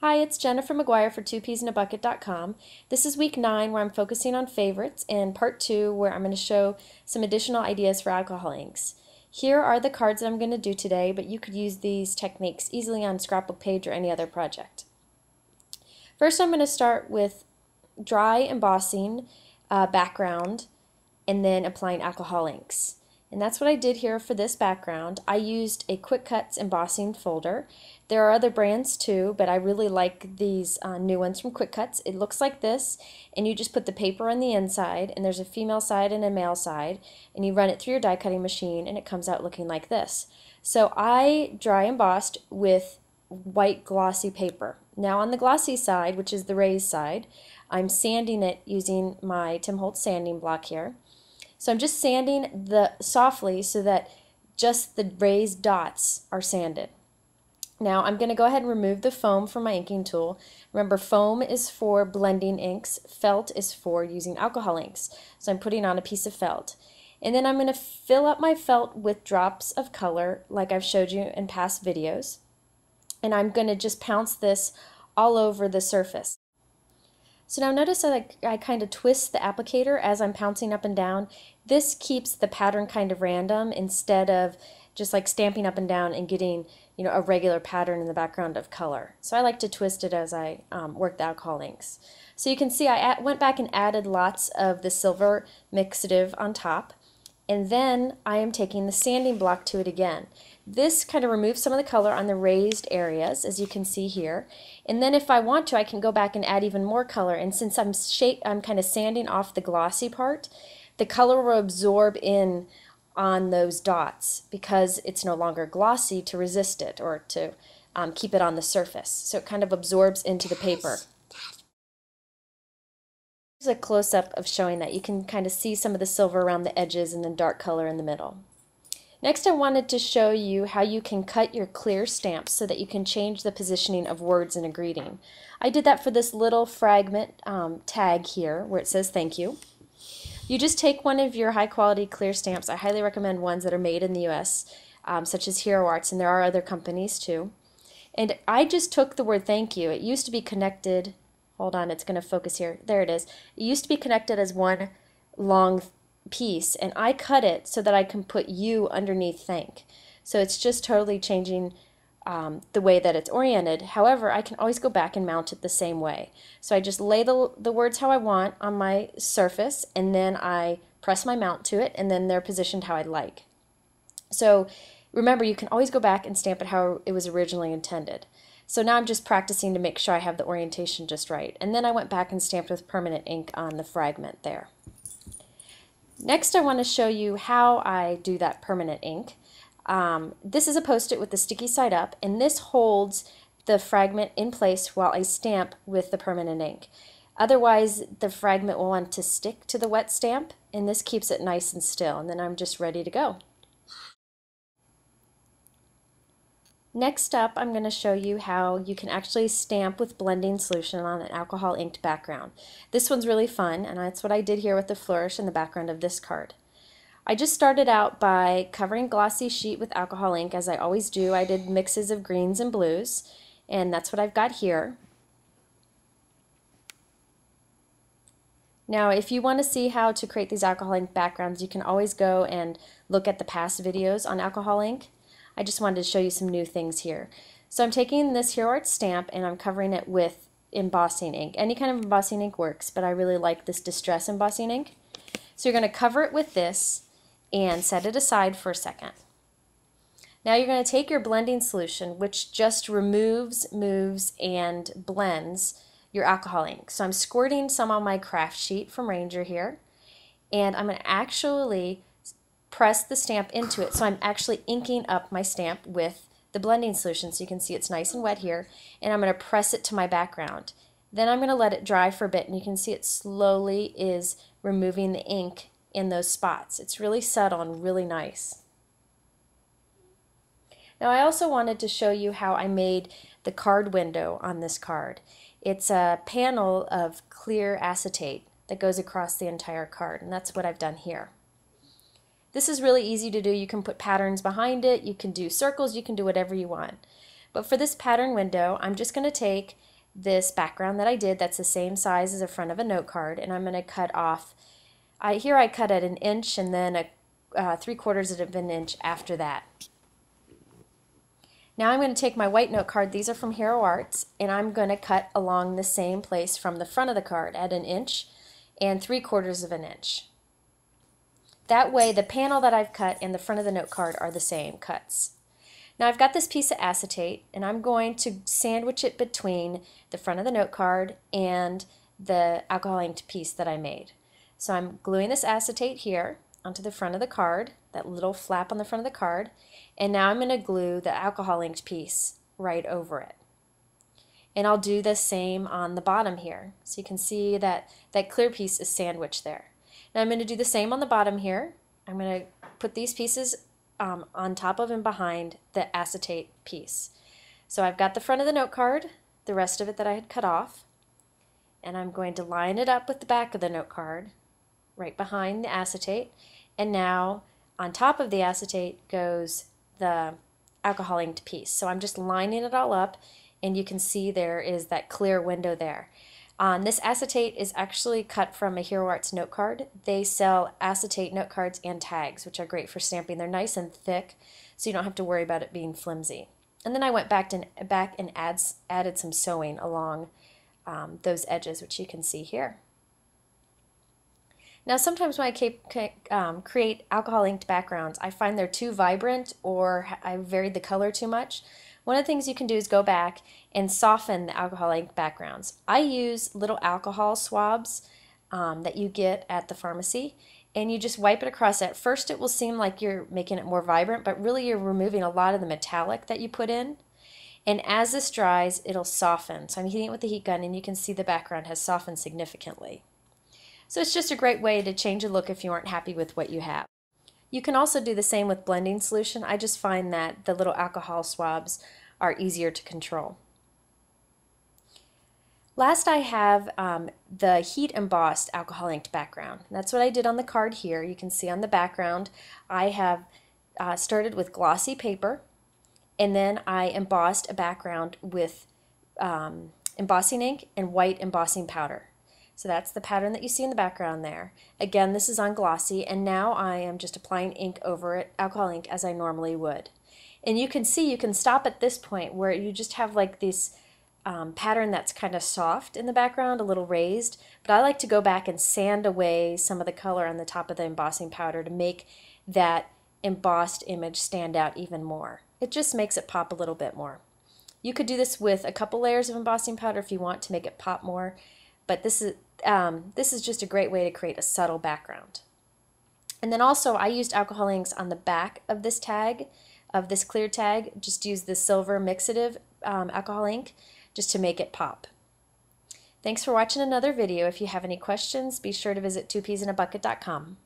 Hi, it's Jennifer McGuire for 2peasinAbucket.com. This is week 9 where I'm focusing on favorites, and part 2 where I'm going to show some additional ideas for alcohol inks. Here are the cards that I'm going to do today, but you could use these techniques easily on scrapbook page or any other project. First, I'm going to start with dry embossing background and then applying alcohol inks. And that's what I did here for this background. I used a Quick Cuts embossing folder. There are other brands too, but I really like these new ones from Quick Cuts. It looks like this, and you just put the paper on the inside, and there's a female side and a male side, and you run it through your die cutting machine, and it comes out looking like this. So I dry embossed with white glossy paper. Now on the glossy side, which is the raised side, I'm sanding it using my Tim Holtz sanding block here. So I'm just sanding softly so that just the raised dots are sanded. Now I'm going to go ahead and remove the foam from my inking tool. Remember, foam is for blending inks, felt is for using alcohol inks. So I'm putting on a piece of felt. And then I'm going to fill up my felt with drops of color like I've showed you in past videos. And I'm going to just pounce this all over the surface. So now notice that I kind of twist the applicator as I'm pouncing up and down. This keeps the pattern kind of random instead of just like stamping up and down and getting, a regular pattern in the background of color. So I like to twist it as I work the alcohol inks. So you can see I went back and added lots of the silver mixative on top. And then I am taking the sanding block to it again. This kind of removes some of the color on the raised areas, as you can see here. And then if I want to, I can go back and add even more color. And since I'm kind of sanding off the glossy part, the color will absorb in on those dots because it's no longer glossy to resist it or to keep it on the surface. So it kind of absorbs into the paper. Here's a close-up of showing that. You can kind of see some of the silver around the edges and then dark color in the middle. Next, I wanted to show you how you can cut your clear stamps so that you can change the positioning of words in a greeting. I did that for this little fragment tag here where it says thank you. You just take one of your high-quality clear stamps. I highly recommend ones that are made in the U.S., such as Hero Arts, and there are other companies too. And I just took the word thank you. It used to be connected. Hold on, it's going to focus here. There it is. It used to be connected as one long piece, and I cut it so that I can put you underneath thank. So it's just totally changing the way that it's oriented. However, I can always go back and mount it the same way. So I just lay the words how I want on my surface, and then I press my mount to it, and then they're positioned how I'd like. So remember, you can always go back and stamp it how it was originally intended. So now I'm just practicing to make sure I have the orientation just right. And then I went back and stamped with permanent ink on the fragment there. Next, I want to show you how I do that permanent ink. This is a Post-it with the sticky side up, and this holds the fragment in place while I stamp with the permanent ink. Otherwise, the fragment will want to stick to the wet stamp, and this keeps it nice and still, and then I'm just ready to go. Next up, I'm going to show you how you can actually stamp with blending solution on an alcohol inked background. This one's really fun, and that's what I did here with the flourish in the background of this card. I just started out by covering glossy sheet with alcohol ink, as I always do. I did mixes of greens and blues, and that's what I've got here. Now, if you want to see how to create these alcohol ink backgrounds, you can always go and look at the past videos on alcohol ink. I just wanted to show you some new things here. So I'm taking this Hero Arts stamp and I'm covering it with embossing ink. Any kind of embossing ink works, but I really like this Distress embossing ink. So you're going to cover it with this and set it aside for a second. Now you're going to take your blending solution, which just removes, moves, and blends your alcohol ink. So I'm squirting some on my craft sheet from Ranger here, and I'm going to actually press the stamp into it. So I'm actually inking up my stamp with the blending solution, so you can see it's nice and wet here, and I'm going to press it to my background. Then I'm going to let it dry for a bit, and you can see it slowly is removing the ink in those spots. It's really subtle and really nice. Now I also wanted to show you how I made the card window on this card. It's a panel of clear acetate that goes across the entire card, and that's what I've done here. This is really easy to do. You can put patterns behind it, you can do circles, you can do whatever you want. But for this pattern window, I'm just going to take this background that I did that's the same size as the front of a note card, and I'm going to cut off, here I cut at 1 inch and then a 3/4 of an inch after that. Now I'm going to take my white note card, these are from Hero Arts, and I'm going to cut along the same place from the front of the card at 1 inch and 3/4 of an inch. That way the panel that I've cut and the front of the note card are the same cuts. Now I've got this piece of acetate and I'm going to sandwich it between the front of the note card and the alcohol inked piece that I made. So I'm gluing this acetate here onto the front of the card, that little flap on the front of the card, and now I'm going to glue the alcohol inked piece right over it. And I'll do the same on the bottom here. So you can see that that clear piece is sandwiched there. Now I'm going to do the same on the bottom here. I'm going to put these pieces on top of and behind the acetate piece. So I've got the front of the note card, the rest of it that I had cut off, and I'm going to line it up with the back of the note card right behind the acetate, and now on top of the acetate goes the alcohol inked piece. So I'm just lining it all up, and you can see there is that clear window there. This acetate is actually cut from a Hero Arts note card. They sell acetate note cards and tags, which are great for stamping. They're nice and thick, so you don't have to worry about it being flimsy. And then I went back and added some sewing along those edges, which you can see here. Now sometimes when I create alcohol inked backgrounds, I find they're too vibrant or I varied the color too much. One of the things you can do is go back and soften the alcohol ink backgrounds. I use little alcohol swabs that you get at the pharmacy, and you just wipe it across. At first it will seem like you're making it more vibrant, but really you're removing a lot of the metallic that you put in. And as this dries, it'll soften. So I'm heating it with the heat gun, and you can see the background has softened significantly. So it's just a great way to change a look if you aren't happy with what you have. You can also do the same with blending solution. I just find that the little alcohol swabs are easier to control. Last I have the heat embossed alcohol inked background. That's what I did on the card here. You can see on the background I have started with glossy paper, and then I embossed a background with embossing ink and white embossing powder. So that's the pattern that you see in the background there. Again, this is on glossy, and now I am just applying ink over it, alcohol ink, as I normally would. And you can see, you can stop at this point where you just have like this pattern that's kind of soft in the background, a little raised, but I like to go back and sand away some of the color on the top of the embossing powder to make that embossed image stand out even more. It just makes it pop a little bit more. You could do this with a couple layers of embossing powder if you want to make it pop more, but this is just a great way to create a subtle background. And then also I used alcohol inks on the back of this tag, of this clear tag. Just use the silver mixative alcohol ink just to make it pop. Thanks for watching another video. If you have any questions, be sure to visit 2peasinabucket.com.